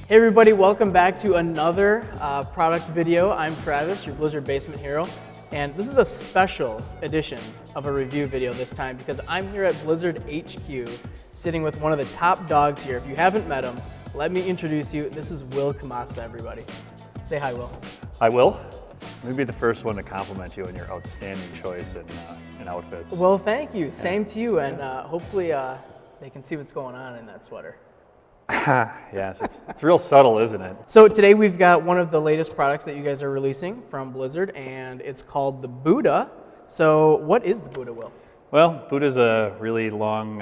Hey everybody, welcome back to another product video. I'm Travis, your Blizzard Basement Hero, and this is a special edition of a review video this time because I'm here at Blizzard HQ sitting with one of the top dogs here. If you haven't met him, let me introduce you. This is Will Kamasa, everybody. Say hi, Will. I will. Let me be the first one to compliment you on your outstanding choice in outfits. Well, thank you. Same to you, and hopefully they can see what's going on in that sweater. Yes, it's real subtle, isn't it? So today we've got one of the latest products that you guys are releasing from Blizzard, and it's called the Buddha. So what is the Buddha, Will? Well, Buddha is a really long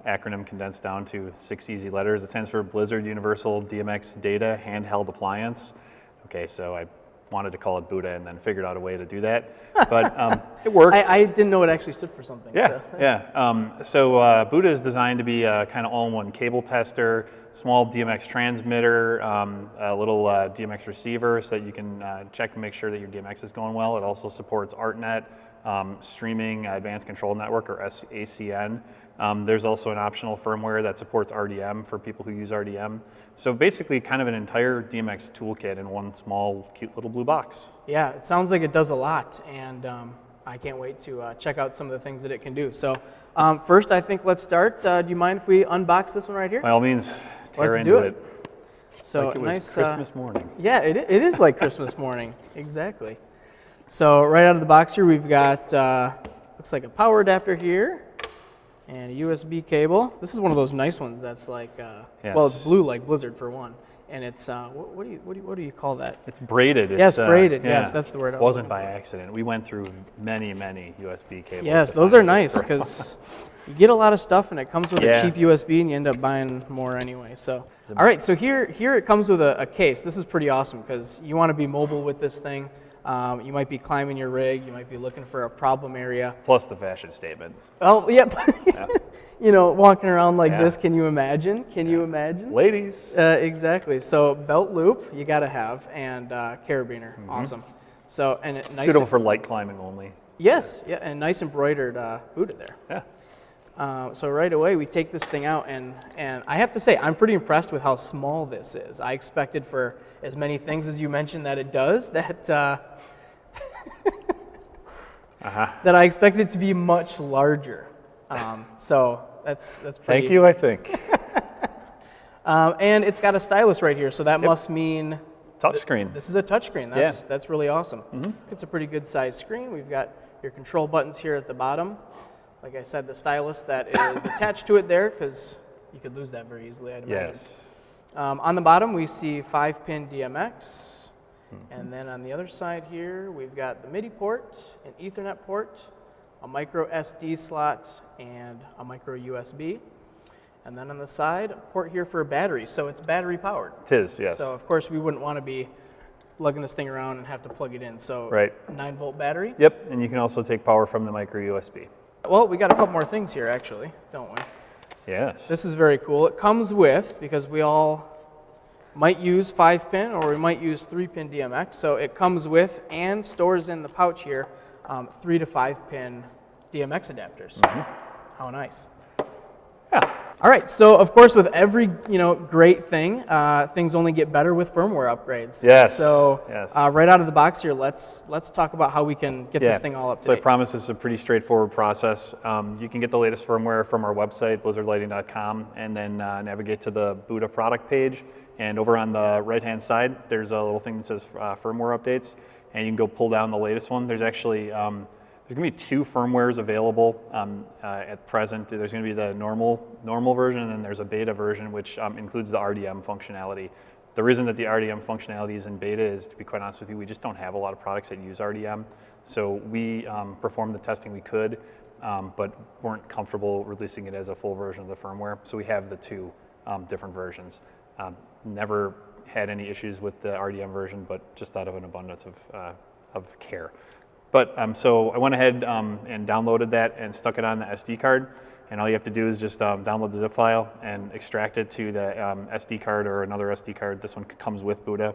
acronym condensed down to 6 easy letters. It stands for Blizzard Universal DMX Data Handheld Appliance. Okay, so I wanted to call it Buddha and then figured out a way to do that, but it works. I didn't know it actually stood for something. Yeah, so. yeah. So Buddha is designed to be a kind of all-in-one cable tester, small DMX transmitter, a little DMX receiver so that you can check and make sure that your DMX is going well. It also supports ArtNet, Streaming Advanced Control Network, or sACN. There's also an optional firmware that supports RDM for people who use RDM. So basically kind of an entire DMX toolkit in one small, cute little blue box. Yeah, it sounds like it does a lot, and I can't wait to check out some of the things that it can do. So first, I think let's start. Do you mind if we unbox this one right here? By all means, tear let's into do it. So like it was nice, Christmas morning. Yeah, it is like Christmas morning, exactly. So right out of the box here, we've got, looks like a power adapter here, and a USB cable. This is one of those nice ones that's like, yes. Well, it's blue like Blizzard for one, and it's what do you call that? It's braided. Yes, braided. Yeah. Yes, that's the word. It wasn't by accident. We went through many USB cables. Yes, those are nice because you get a lot of stuff, and it comes with a cheap USB, and you end up buying more anyway. So, all right. So here it comes with a case. This is pretty awesome because you want to be mobile with this thing. You might be climbing your rig. You might be looking for a problem area. Plus the fashion statement. Oh, yep. Yeah. You know, walking around like this, can you imagine? Can you imagine? Ladies. Exactly. So belt loop, you got to have, and carabiner. Awesome. So, and nice. Suitable for light climbing only. Yes, yeah, and nice embroidered Buddha there. Yeah. So right away we take this thing out, and I have to say I'm pretty impressed with how small this is. I expected for as many things as you mentioned that it does, that that I expected it to be much larger. So that's pretty. Thank you, I think. And it's got a stylus right here, so that must mean touchscreen. This is a touchscreen. That's really awesome. It's a pretty good sized screen. We've got your control buttons here at the bottom. Like I said, the stylus that is attached to it there, because you could lose that very easily, I'd imagine. Yes. On the bottom, we see 5-pin DMX. And then on the other side here, we've got the Midi port, an Ethernet port, a MicroSD slot, and a micro USB. And then on the side, a port here for a battery. So it's battery powered. It is, yes. So of course, we wouldn't want to be lugging this thing around and have to plug it in. So 9-volt battery. Yep, and you can also take power from the micro USB. Well, we got a couple more things here, actually, don't we? Yes. This is very cool. It comes with, because we all might use 5-pin or we might use 3-pin DMX, so it comes with and stores in the pouch here 3 to 5-pin DMX adapters. How nice. Yeah. All right, so of course with every great thing, things only get better with firmware upgrades. Yes. So yes. Right out of the box here, let's talk about how we can get this thing all up to date. So I promise this is a pretty straightforward process. You can get the latest firmware from our website, blizzardlighting.com, and then navigate to the Buddha product page. And over on the right-hand side, there's a little thing that says firmware updates, and you can go pull down the latest one. There's actually there's going to be 2 firmwares available at present. There's going to be the normal version, and then there's a beta version, which includes the RDM functionality. The reason that the RDM functionality is in beta is, to be quite honest with you, we just don't have a lot of products that use RDM. So we performed the testing we could, but weren't comfortable releasing it as a full version of the firmware. So we have the 2 different versions. Never had any issues with the RDM version, but just out of an abundance of care. But so I went ahead and downloaded that and stuck it on the SD card. And all you have to do is just download the zip file and extract it to the SD card or another SD card. This one comes with Buddha,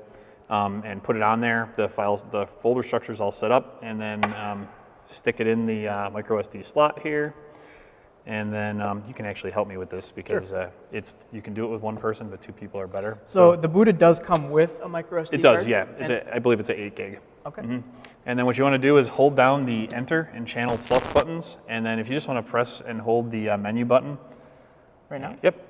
and put it on there. The folder structure is all set up, and then stick it in the micro SD slot here. And then you can actually help me with this because you can do it with one person, but two people are better. So the Buddha does come with a microSD It does, card? yeah. I believe it's an 8 gig. Okay. And then what you want to do is hold down the Enter and Channel Plus buttons. And then if you just want to press and hold the menu button. Right now? Yep.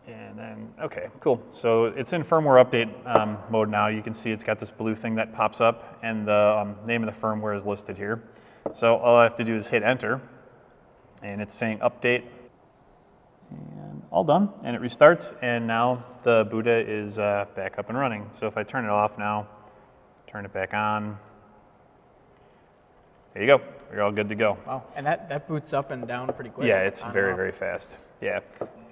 And then, okay, cool. So it's in firmware update mode now. You can see it's got this blue thing that pops up, and the name of the firmware is listed here. So all I have to do is hit Enter, and it's saying update, and all done. And it restarts, and now the Buddha is back up and running. So if I turn it off now, turn it back on, there you go. You're all good to go. Wow, and that boots up and down pretty quick. Yeah, it's very, very fast. Yeah,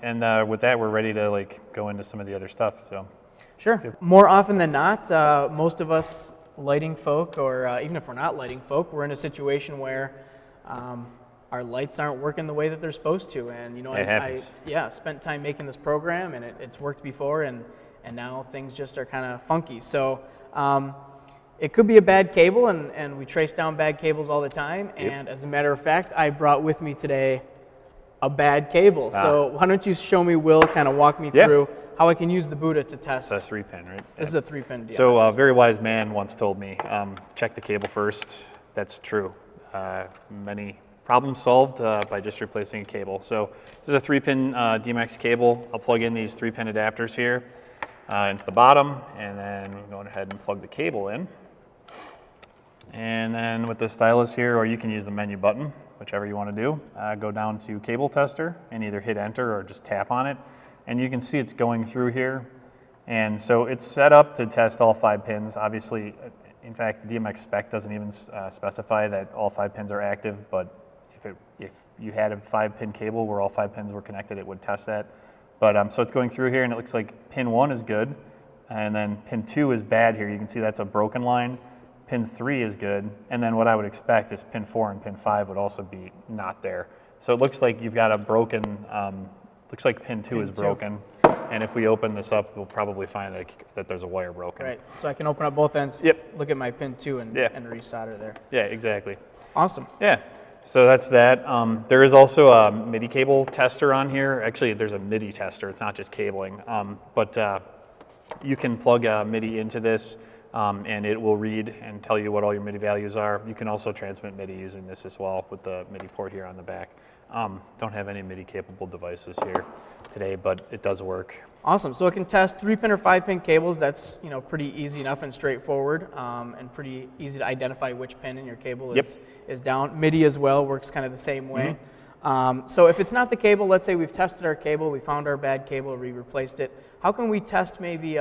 and with that, we're ready to go into some of the other stuff. So, sure. More often than not, most of us lighting folk, or even if we're not lighting folk, we're in a situation where our lights aren't working the way that they're supposed to. And I spent time making this program, and it's worked before, and now things just are kind of funky. So. It could be a bad cable, and we trace down bad cables all the time. And as a matter of fact, I brought with me today a bad cable. So why don't you show me, Will, kind of walk me through how I can use the Buddha to test. It's a 3-pin, right? This is a 3-pin DMX. So a very wise man once told me, check the cable first. That's true. Many problems solved by just replacing a cable. So this is a 3-pin DMX cable. I'll plug in these 3-pin adapters here into the bottom, and then we're going ahead and plug the cable in. And then with the stylus here, or you can use the menu button, whichever you want to do, go down to Cable Tester and either hit Enter or just tap on it. And you can see it's going through here. And so it's set up to test all 5 pins. Obviously, in fact, the DMX spec doesn't even specify that all 5 pins are active, but if you had a 5-pin cable where all 5 pins were connected, it would test that. But so it's going through here, and it looks like pin 1 is good, and then pin 2 is bad here. You can see that's a broken line. Pin 3 is good, and then what I would expect is pin 4 and pin 5 would also be not there. So it looks like you've got a broken, looks like pin 2 is broken, and if we open this up, we'll probably find that there's a wire broken. Right, so I can open up both ends, look at my pin 2 and resolder there. Yeah, exactly. Awesome. Yeah, so that's that. There is also a Midi cable tester on here. Actually, there's a Midi tester, it's not just cabling, but you can plug a Midi into this, and it will read and tell you what all your MIDI values are. You can also transmit MIDI using this as well with the MIDI port here on the back. Don't have any MIDI capable devices here today, but it does work. Awesome. So it can test 3-pin or 5-pin cables. That's pretty easy enough and straightforward, and pretty easy to identify which pin in your cable is down. MIDI as well works kind of the same way. So if it's not the cable, let's say we've tested our cable, we found our bad cable, we replaced it. How can we test maybe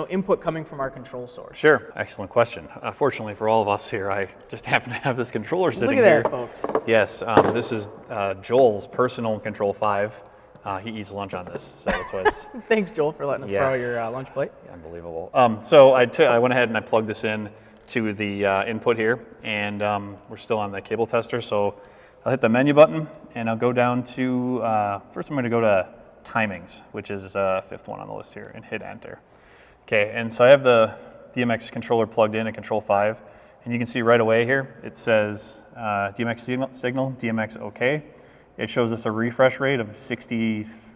input coming from our control source? Sure, excellent question. Fortunately for all of us here, I just happen to have this controller sitting here. Look at that, folks. Yes, this is Joel's personal Control 5. He eats lunch on this, so that's why it's... Thanks, Joel, for letting us borrow your lunch plate. Unbelievable. So I went ahead and I plugged this in to the input here, and we're still on the cable tester, so I'll hit the menu button, and I'll go down to, first I'm going to go to timings, which is the 5th one on the list here, and hit enter. Okay, and so I have the DMX controller plugged in at Control 5, and you can see right away here, it says DMX signal, DMX OK. It shows us a refresh rate of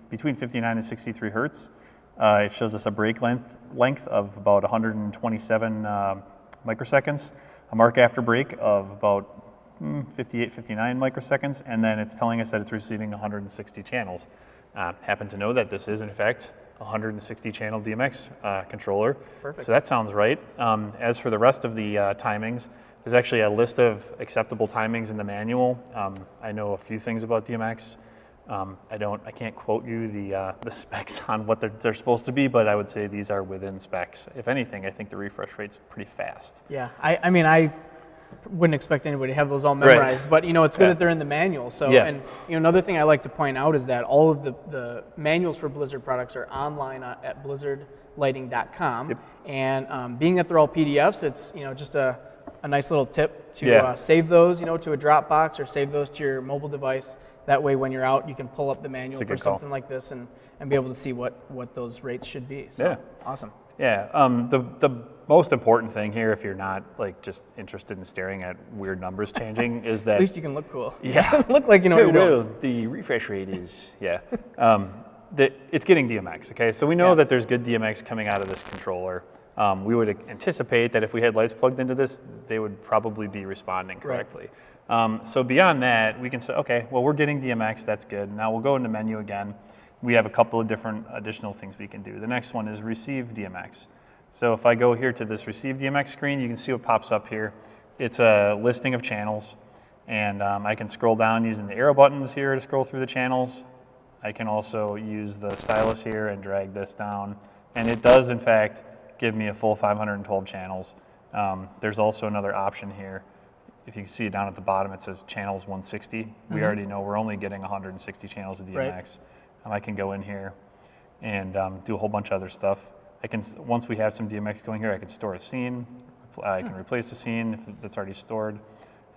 between 59 and 63 hertz. It shows us a break length of about 127 microseconds, a mark after break of about 58, 59 microseconds, and then it's telling us that it's receiving 160 channels. Happen to know that this is, in fact, 160 channel DMX controller. Perfect. So that sounds right. As for the rest of the timings, there's actually a list of acceptable timings in the manual. I know a few things about DMX. I can't quote you the specs on what they're supposed to be, but I would say these are within specs. If anything, I think the refresh rate's pretty fast. Yeah, I mean, I wouldn't expect anybody to have those all memorized, but it's good that they're in the manual. So, and another thing I like to point out is that all of the manuals for Blizzard products are online at blizzardlighting.com. And being that they're all PDFs, it's just a nice little tip to save those, to a Dropbox or save those to your mobile device. That way, when you're out, you can pull up the manual for something like this and be able to see what those rates should be. So, awesome. Yeah, the most important thing here, if you're not like just interested in staring at weird numbers changing, is that At least you can look cool. Yeah, Look like you know what you're doing. well, the refresh rate is that it's getting DMX. Okay, so we know that there's good DMX coming out of this controller. We would anticipate that if we had lights plugged into this, they would probably be responding correctly. So beyond that, we can say, okay, well, we're getting DMX, that's good. Now we'll go into menu again. We have a couple of different additional things we can do. The next one is receive DMX. So if I go here to this receive DMX screen, you can see what pops up here. It's a listing of channels, and I can scroll down using the arrow buttons here to scroll through the channels. I can also use the stylus here and drag this down, and it does, in fact, give me a full 512 channels. There's also another option here. If you can see down at the bottom, it says channels 160. We already know we're only getting 160 channels of DMX. Right. I can go in here and do a whole bunch of other stuff. I can, once we have some DMX going here, I can store a scene. I can replace the scene if that's already stored.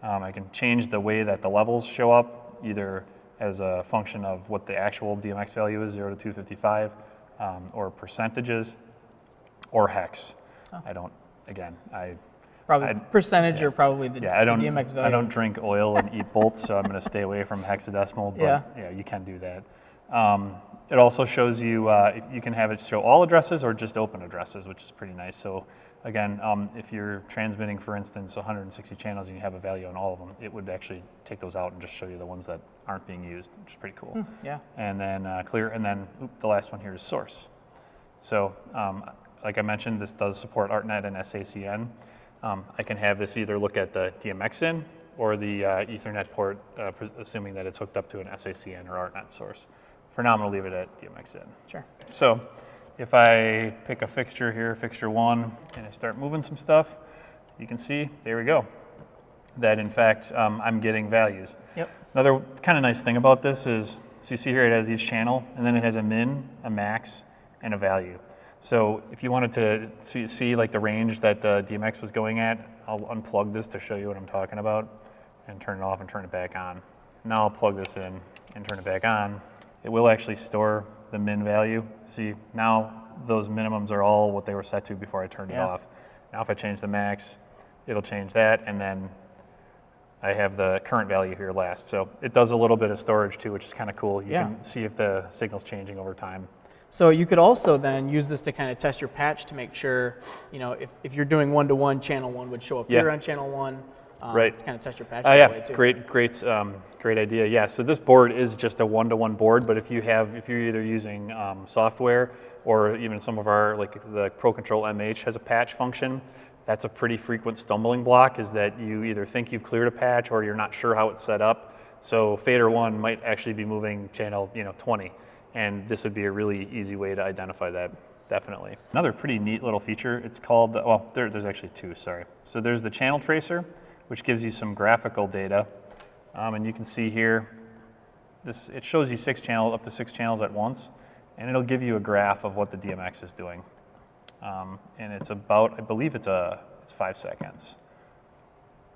I can change the way that the levels show up, either as a function of what the actual DMX value is, 0 to 255, or percentages, or hex. I don't, again, Probably percentage or probably the, yeah, the DMX value. I don't drink oil and eat bolts, so I'm going to stay away from hexadecimal, but yeah, you can do that. It also shows you, you can have it show all addresses or just open addresses, which is pretty nice. So again, if you're transmitting, for instance, 160 channels and you have a value on all of them, it would actually take those out and just show you the ones that aren't being used, which is pretty cool. Yeah. And then clear, and then the last one here is source. So like I mentioned, this does support ArtNet and sACN. I can have this either look at the DMX in or the Ethernet port, assuming that it's hooked up to an sACN or ArtNet source. For now, I'm going to leave it at DMX in. Sure. So if I pick a fixture here, fixture 1, and I start moving some stuff, you can see, there we go, that in fact, I'm getting values. Yep. Another kind of nice thing about this is, so you see here it has each channel, and then it has a min, a max, and a value. So if you wanted to see like the range that the DMX was going at, I'll unplug this to show you what I'm talking about, and turn it off and turn it back on. Now I'll plug this in and turn it back on. It will actually store the min value. See, now those minimums are all what they were set to before I turned it off. Now if I change the max, it'll change that, and then I have the current value here last. So it does a little bit of storage too, which is kind of cool. You can see if the signal's changing over time. So you could also then use this to kind of test your patch to make sure, you know, if you're doing 1-to-1, channel 1 would show up here on channel 1. Right. To kind of test your patch that way too. Great idea. Yeah, so this board is just a 1-to-1 board, but if you're either using software or even some of our, like the Pro Control MH has a patch function, that's a pretty frequent stumbling block, is that you either think you've cleared a patch or you're not sure how it's set up. So fader 1 might actually be moving channel 20, and this would be a really easy way to identify that. Definitely. Another pretty neat little feature, it's called, well, there's actually two, sorry. So there's the channel tracer, which gives you some graphical data. And you can see here, it shows you up to six channels at once, and it'll give you a graph of what the DMX is doing. And it's about, I believe it's 5 seconds.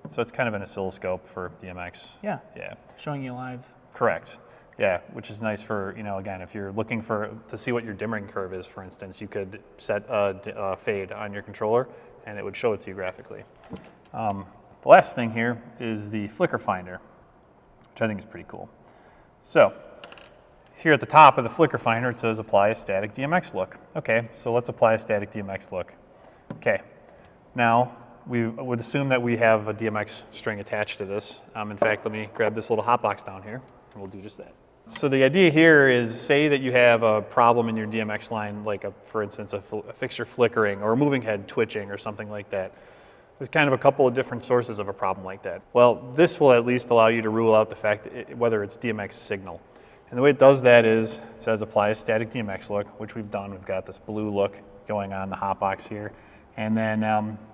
So it's kind of an oscilloscope for DMX. Yeah. Yeah. Showing you live. Correct. Yeah, which is nice for, again, if you're looking to see what your dimming curve is, for instance, you could set a fade on your controller, and it would show it to you graphically. The last thing here is the flicker finder, which I think is pretty cool. So here at the top of the flicker finder, it says apply a static DMX look. Okay, so let's apply a static DMX look. Okay, now we would assume that we have a DMX string attached to this. In fact, let me grab this little hotbox down here, and we'll do just that. So the idea here is, say that you have a problem in your DMX line, like for instance, a fixture flickering or a moving head twitching or something like that. There's kind of a couple of different sources of a problem like that. Well, this will at least allow you to rule out the fact that whether it's DMX signal. And the way it does that is, it says apply a static DMX look, which we've done. We've got this blue look going on the hotbox here. And then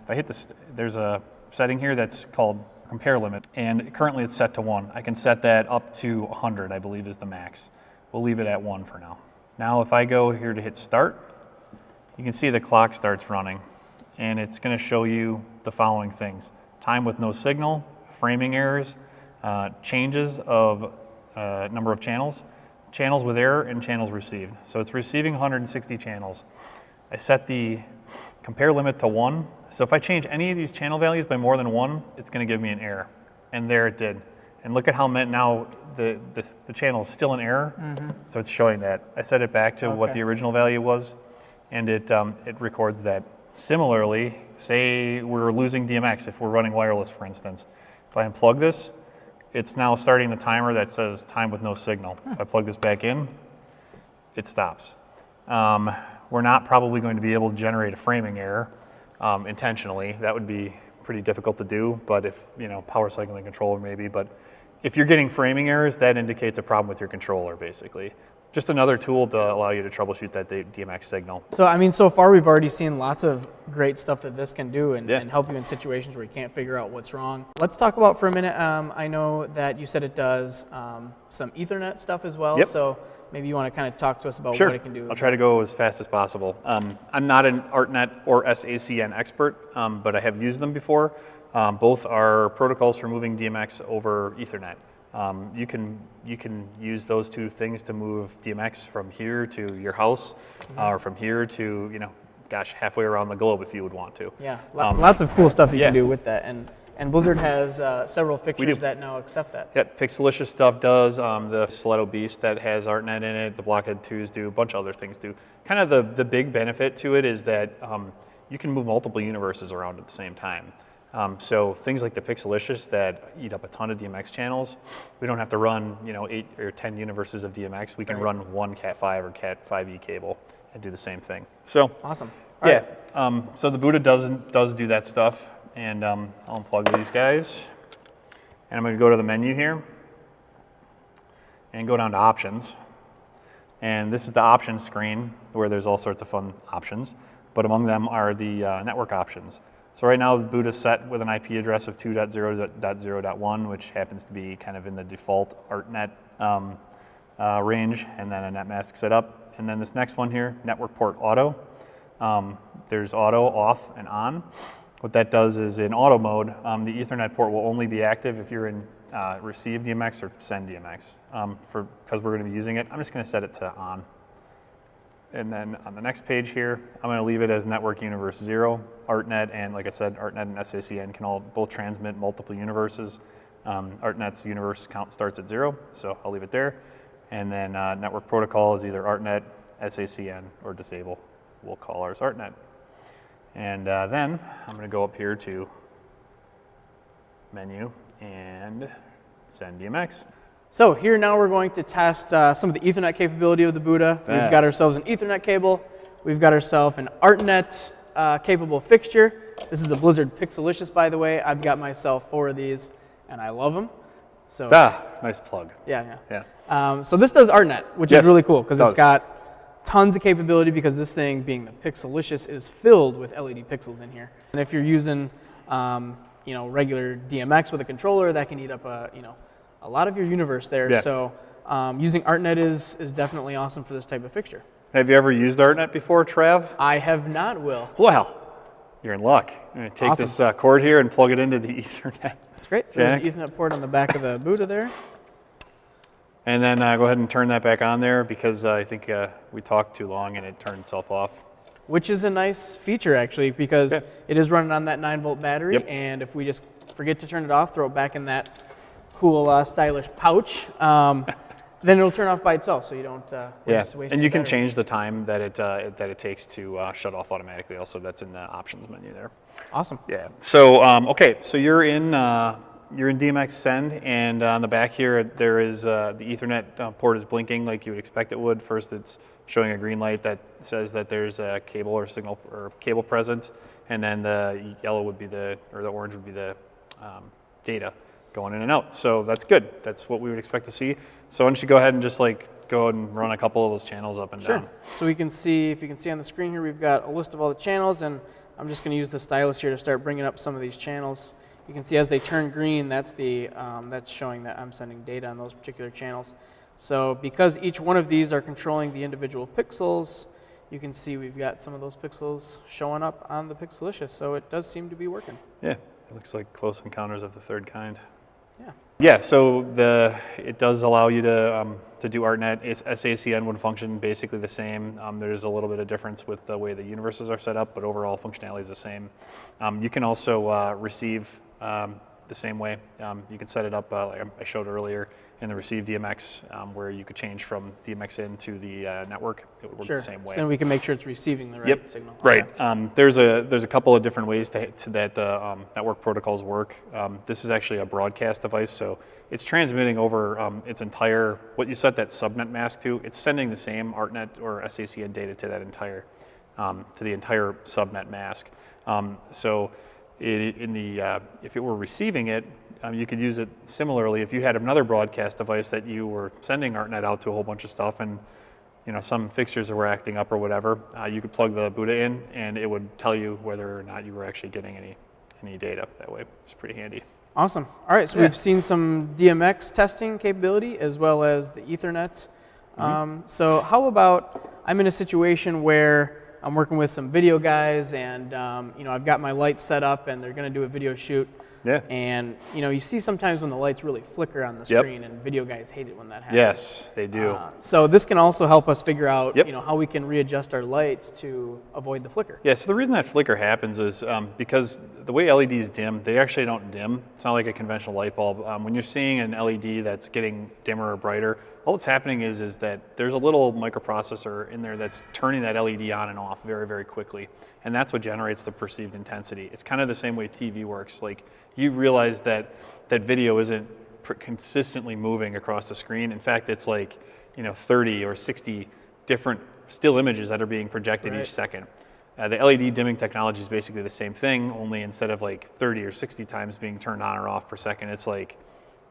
if I hit this, there's a setting here that's called compare limit, and currently it's set to 1. I can set that up to 100, I believe is the max. We'll leave it at 1 for now. Now if I go here to hit start, you can see the clock starts running, and it's going to show you the following things: time with no signal, framing errors, changes of number of channels, channels with error, and channels received. So it's receiving 160 channels. I set the compare limit to 1. So if I change any of these channel values by more than 1, it's going to give me an error. And there it did. And look at how now the channel is still in error. So it's showing that. I set it back to what the original value was, and it records that. Similarly, say we're losing DMX if we're running wireless, for instance. If I unplug this, it's now starting the timer that says time with no signal. If I plug this back in, it stops. We're not probably going to be able to generate a framing error intentionally. That would be pretty difficult to do, but if, power cycling controller maybe, but if you're getting framing errors, that indicates a problem with your controller, basically. Just another tool to allow you to troubleshoot that DMX signal. So, I mean, so far we've already seen lots of great stuff that this can do and help you in situations where you can't figure out what's wrong. Let's talk about for a minute, I know that you said it does some Ethernet stuff as well, so maybe you want to kind of talk to us about what it can do. I'll try to go as fast as possible. I'm not an ArtNet or sACN expert, but I have used them before. Both are protocols for moving DMX over Ethernet. You can use those two things to move DMX from here to your house, or from here to halfway around the globe if you would want to. Yeah, lots of cool stuff you can do with that, and Blizzard has several fixtures that now accept that. Yeah, Pixelicious stuff does. The Stiletto Beast that has ArtNet in it. The Blockhead 2s do. A bunch of other things do. Kind of the big benefit to it is that you can move multiple universes around at the same time. So things like the Pixelicious that eat up a ton of DMX channels, we don't have to run 8 or 10 universes of DMX. We can run one Cat5 or Cat5e cable and do the same thing. So awesome. So the Buddha does do that stuff, and I'll unplug these guys, and I'm going to go to the menu here and go down to options. And this is the options screen where there's all sorts of fun options, but among them are the network options. So right now the boot is set with an IP address of 2.0.0.1, which happens to be kind of in the default ArtNet range, and then a net mask setup. And then this next one here, network port auto. There's auto, off, and on. What that does is in auto mode, the Ethernet port will only be active if you're in receive DMX or send DMX. Because we're going to be using it, I'm just going to set it to on. And then on the next page here, I'm going to leave it as network universe 0. ArtNet and, like I said, ArtNet and sACN can both transmit multiple universes. ArtNet's universe count starts at 0, so I'll leave it there. And then network protocol is either ArtNet, sACN, or disable. We'll call ours ArtNet. And then I'm going to go up here to menu and send DMX. So here now we're going to test some of the Ethernet capability of the Buddha. We've got ourselves an Ethernet cable. We've got ourselves an ArtNet capable fixture. This is the Blizzard Pixelicious, by the way. I've got myself 4 of these, and I love them. So nice plug. Yeah. So this does ArtNet, which is really cool because it's got tons of capability because this thing, being the Pixelicious, is filled with LED pixels in here. And if you're using regular DMX with a controller, that can eat up a lot of your universe there. Yeah. So using ArtNet is definitely awesome for this type of fixture. Have you ever used ArtNet before, Trav? I have not, Will. Well, you're in luck. I'm going to take this cord here and plug it into the Ethernet. That's great. So there's the Ethernet port on the back of the Buddha there. And then go ahead and turn that back on there because I think we talked too long and it turned itself off. Which is a nice feature, actually, because it is running on that 9-volt battery. And if we just forget to turn it off, throw it back in that cool, stylish pouch, then it'll turn off by itself, so you don't waste and you can change the time that it takes to shut off automatically. Also, that's in the options menu there. Awesome. Yeah. So so you're in DMX send, and on the back here there is the Ethernet port is blinking like you would expect it would. First, it's showing a green light that says that there's a cable or signal or cable present, and then the yellow would be the orange would be the data going in and out. So that's good. That's what we would expect to see. So why don't you go ahead and just go and run a couple of those channels up and down. So we can see, if you can see on the screen here, we've got a list of all the channels, and I'm just going to use the stylus here to start bringing up some of these channels. You can see as they turn green, that's that's showing that I'm sending data on those particular channels. So because each one of these are controlling the individual pixels, you can see we've got some of those pixels showing up on the Pixelicious. So it does seem to be working. Yeah, it looks like Close Encounters of the Third Kind. Yeah. Yeah, so it does allow you to do ArtNet. sACN would function basically the same. There's a little bit of difference with the way the universes are set up, but overall functionality is the same. You can also receive the same way. You can set it up like I showed earlier in the receive DMX, where you could change from DMX in to the network. It would work the same way. So we can make sure it's receiving the right signal. Right. There's a couple of different ways that the network protocols work. This is actually a broadcast device, so it's transmitting over its entire, what you set that subnet mask to, it's sending the same ArtNet or sACN data to that entire, to the entire subnet mask. So if it were receiving it, you could use it similarly if you had another broadcast device that you were sending ArtNet out to a whole bunch of stuff, and some fixtures were acting up or whatever. You could plug the Buddha in, and it would tell you whether or not you were actually getting any data that way. It's pretty handy. Awesome. All right, so we've seen some DMX testing capability as well as the Ethernet. So how about I'm in a situation where I'm working with some video guys, and I've got my lights set up, and they're going to do a video shoot. Yeah. And you see sometimes when the lights really flicker on the screen, and video guys hate it when that happens. Yes, they do. So this can also help us figure out how we can readjust our lights to avoid the flicker. Yeah, so the reason that flicker happens is because the way LEDs dim, they actually don't dim. It's not like a conventional light bulb. When you're seeing an LED that's getting dimmer or brighter, all that's happening is that there's a little microprocessor in there that's turning that LED on and off very, very quickly. And that's what generates the perceived intensity. It's kind of the same way TV works. Like, you realize that video isn't consistently moving across the screen. In fact, it's like 30 or 60 different still images that are being projected each second. The LED dimming technology is basically the same thing, only instead of like 30 or 60 times being turned on or off per second, it's like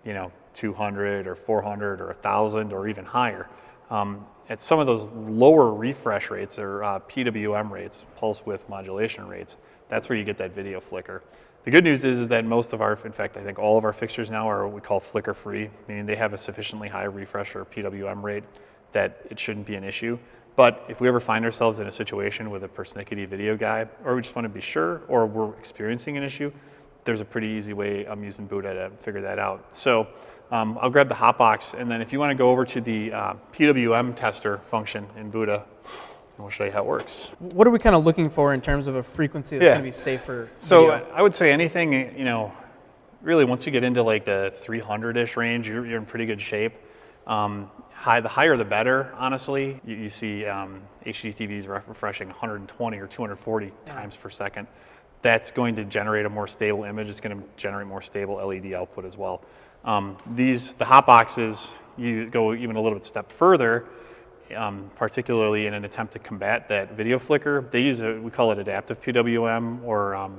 200 or 400 or 1,000 or even higher. At some of those lower refresh rates, or PWM rates, pulse width modulation rates, that's where you get that video flicker. The good news is that most of in fact, I think all of our fixtures now are what we call flicker free, meaning they have a sufficiently high refresh or PWM rate that it shouldn't be an issue. But if we ever find ourselves in a situation with a persnickety video guy, or we just want to be sure, or we're experiencing an issue, there's a pretty easy way I'm using Buddha to figure that out. So I'll grab the hotbox, and then if you want to go over to the PWM Tester function in Buddha, and we'll show you how it works. What are we kind of looking for in terms of a frequency that's going to be safe for So video? I would say anything, really once you get into like the 300-ish range, you're in pretty good shape. The higher the better, honestly. You see HD TVs refreshing 120 or 240 times per second. That's going to generate a more stable image. It's going to generate more stable LED output as well. The hot boxes, you go even a little bit step further, particularly in an attempt to combat that video flicker. They use we call it adaptive PWM, or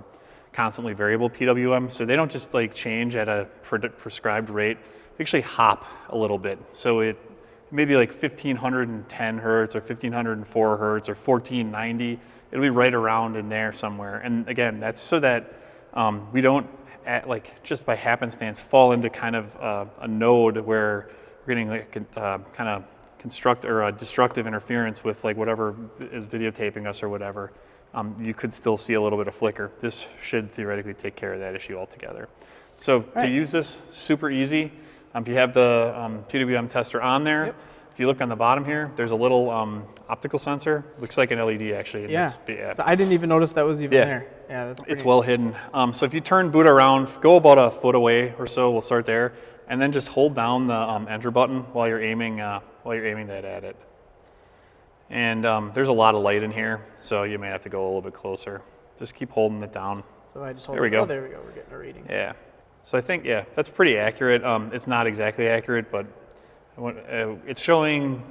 constantly variable PWM. So they don't just like change at a prescribed rate. They actually hop a little bit. So it may be like 1510 hertz or 1504 hertz or 1490. It'll be right around in there somewhere. And again, that's so that we don't, just by happenstance, fall into kind of a node where we're getting like kind of destructive interference with like whatever is videotaping us or whatever. You could still see a little bit of flicker. This should theoretically take care of that issue altogether. So to use this, super easy. If you have the PWM tester on there, if you look on the bottom here, there's a little optical sensor. Looks like an LED actually. So I didn't even notice that was even there. Yeah, that's pretty. It's well hidden. So if you turn Buddha around, go about a foot away or so. We'll start there, and then just hold down the enter button while you're aiming that at it. And there's a lot of light in here, so you may have to go a little bit closer. Just keep holding it down. So I just hold there we go. Oh, there we go. We're getting a reading. Yeah. So I think, that's pretty accurate. It's not exactly accurate, but it's showing,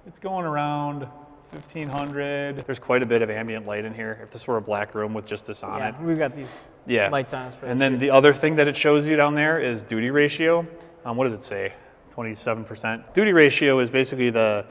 it's going around 1500. There's quite a bit of ambient light in here. If this were a black room with just this on it. We've got these lights on us for And then the other thing that it shows you down there is duty ratio. What does it say? 27%. Duty ratio is basically the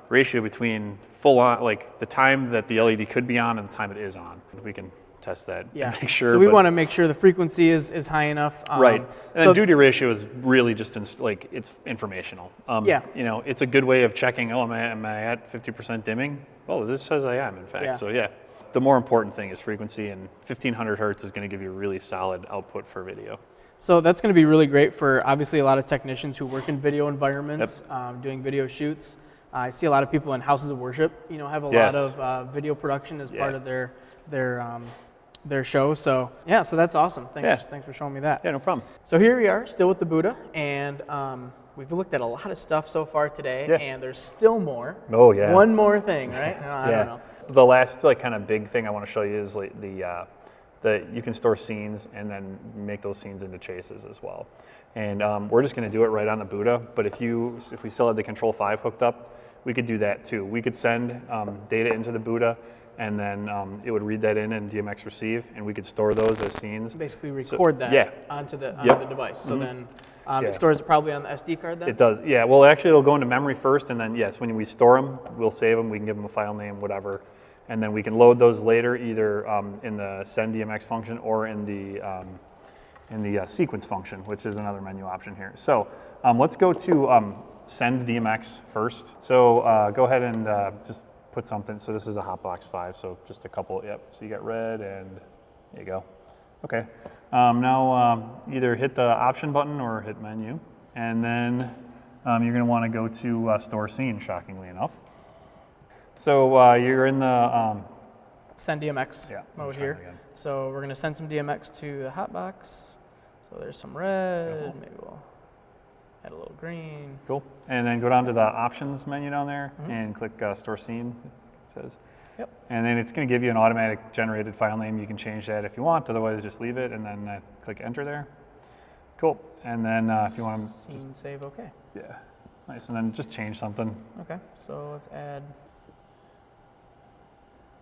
ratio between full on, like the time that the LED could be on and the time it is on. We can test that and make sure. So we want to make sure the frequency is high enough. Right. And so duty ratio is really just it's informational. It's a good way of checking, am I at 50% dimming? Oh, this says I am, in fact. So the more important thing is frequency, and 1500 hertz is going to give you a really solid output for video. So that's going to be really great for obviously a lot of technicians who work in video environments, doing video shoots. I see a lot of people in houses of worship, have a lot of video production as part of their show. So yeah, so that's awesome. Thanks for showing me that. Yeah, no problem. So here we are, still with the Buddha, and we've looked at a lot of stuff so far today, and there's still more. Oh yeah. One more thing, right? No, I don't know. The last kind of big thing I want to show you is the you can store scenes and then make those scenes into chases as well. And we're just going to do it right on the Buddha. But if we still had the Control 5 hooked up, we could do that too. We could send data into the Buddha, and then it would read that in DMX receive, and we could store those as scenes. Basically record that onto the device. So then it stores it probably on the SD card then? It does, yeah. Well, actually it'll go into memory first, and then yes, when we store them, we'll save them, we can give them a file name, whatever. And then we can load those later either in the send DMX function or in the sequence function, which is another menu option here. So let's go to send DMX first. So go ahead and just put something. So this is a Hotbox 5, so just a couple. Yep. So you got red, and there you go. Okay. Now either hit the option button or hit menu, and then you're going to want to go to store scene. Shockingly enough. So you're in the send DMX mode here. So we're going to send some DMX to the Hotbox. So there's some red. Maybe we'll add a little green. Cool. And then go down to the options menu down there and click store scene, it says. Yep. And then it's going to give you an automatic generated file name. You can change that if you want, otherwise just leave it and then click enter there. Cool. And then if you want to just save okay. Yeah. Nice. And then just change something. Okay. So let's add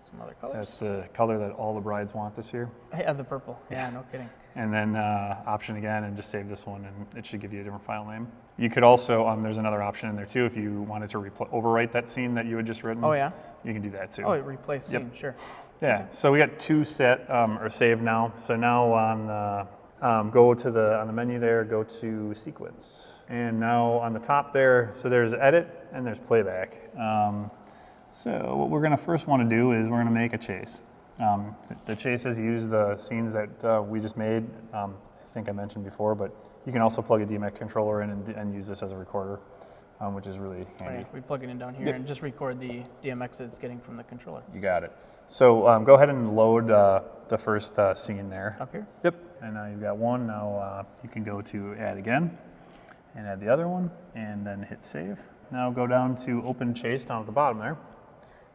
some other colors. That's the color that all the brides want this year. Yeah, the purple. Yeah, no kidding. And then option again, and just save this one, and it should give you a different file name. You could also, there's another option in there too, if you wanted to overwrite that scene that you had just written. Oh yeah? You can do that too. Oh, replace scene, sure. Yeah, okay. So we got two set or saved now. So now on the, go to on the menu there, go to sequence. And now on the top there, so there's edit and there's playback. So what we're going to first want to do is we're going to make a chase. The chases use the scenes that we just made. I think I mentioned before, but you can also plug a DMX controller in and use this as a recorder, which is really handy. Right. We plug it in down here and just record the DMX it's getting from the controller. You got it. So go ahead and load the first scene there. Up here? Yep. And now you've got one. Now you can go to add again and add the other one, and then hit save. Now go down to open chase down at the bottom there,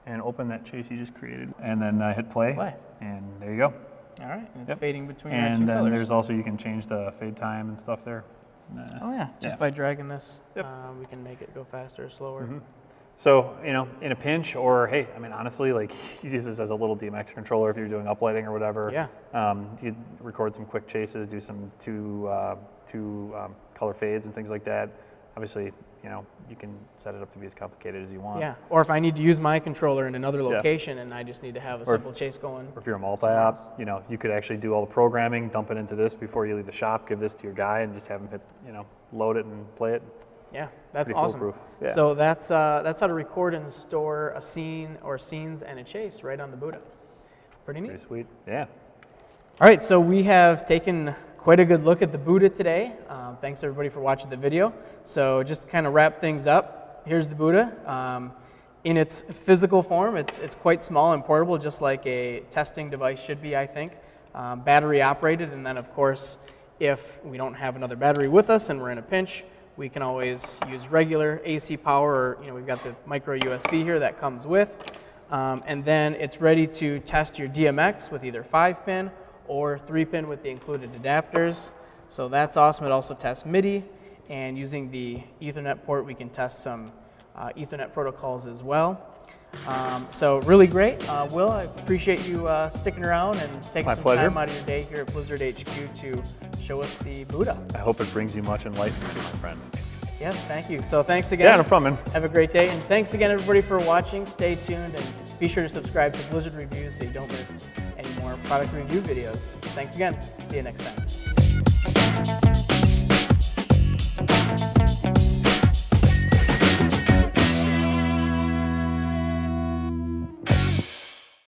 and open that chase you just created, and then hit play, and there you go. All right, and it's fading between our two colors. And then there's also, you can change the fade time and stuff there. Oh yeah, just by dragging this, we can make it go faster or slower. So, in a pinch, or hey, I mean, honestly, like, you use this as a little DMX controller if you're doing uplighting or whatever. Yeah. You record some quick chases, do some two color fades and things like that. Obviously, you can set it up to be as complicated as you want. Yeah, or if I need to use my controller in another location and I just need to have a simple chase going. Or if you're a multi-op, you could actually do all the programming, dump it into this before you leave the shop, give this to your guy, and just have him hit, load it and play it. Yeah, that's Pretty awesome. foolproof. Yeah. So that's how to record and store a scene or scenes and a chase right on the Buddha. Pretty neat. Pretty sweet. Yeah. All right, so we have taken quite a good look at the Buddha today. Thanks everybody for watching the video. So just to kind of wrap things up, here's the Buddha. In its physical form, it's quite small and portable, just like a testing device should be, I think. Battery operated, and then of course, if we don't have another battery with us and we're in a pinch, we can always use regular AC power, or we've got the micro USB here that comes with. And then it's ready to test your DMX with either 5-pin or 3-pin with the included adapters. So that's awesome. It also tests Midi, and using the Ethernet port, we can test some Ethernet protocols as well. So really great. Will, I appreciate you sticking around and taking some time out of your day here at Blizzard HQ to show us the Buddha. I hope it brings you much enlightenment, my friend. Yes, thank you. So thanks again. Yeah, no problem, man. Have a great day. And thanks again, everybody, for watching. Stay tuned and be sure to subscribe to Blizzard Reviews so you don't miss any more product review videos. Thanks again. See you next time.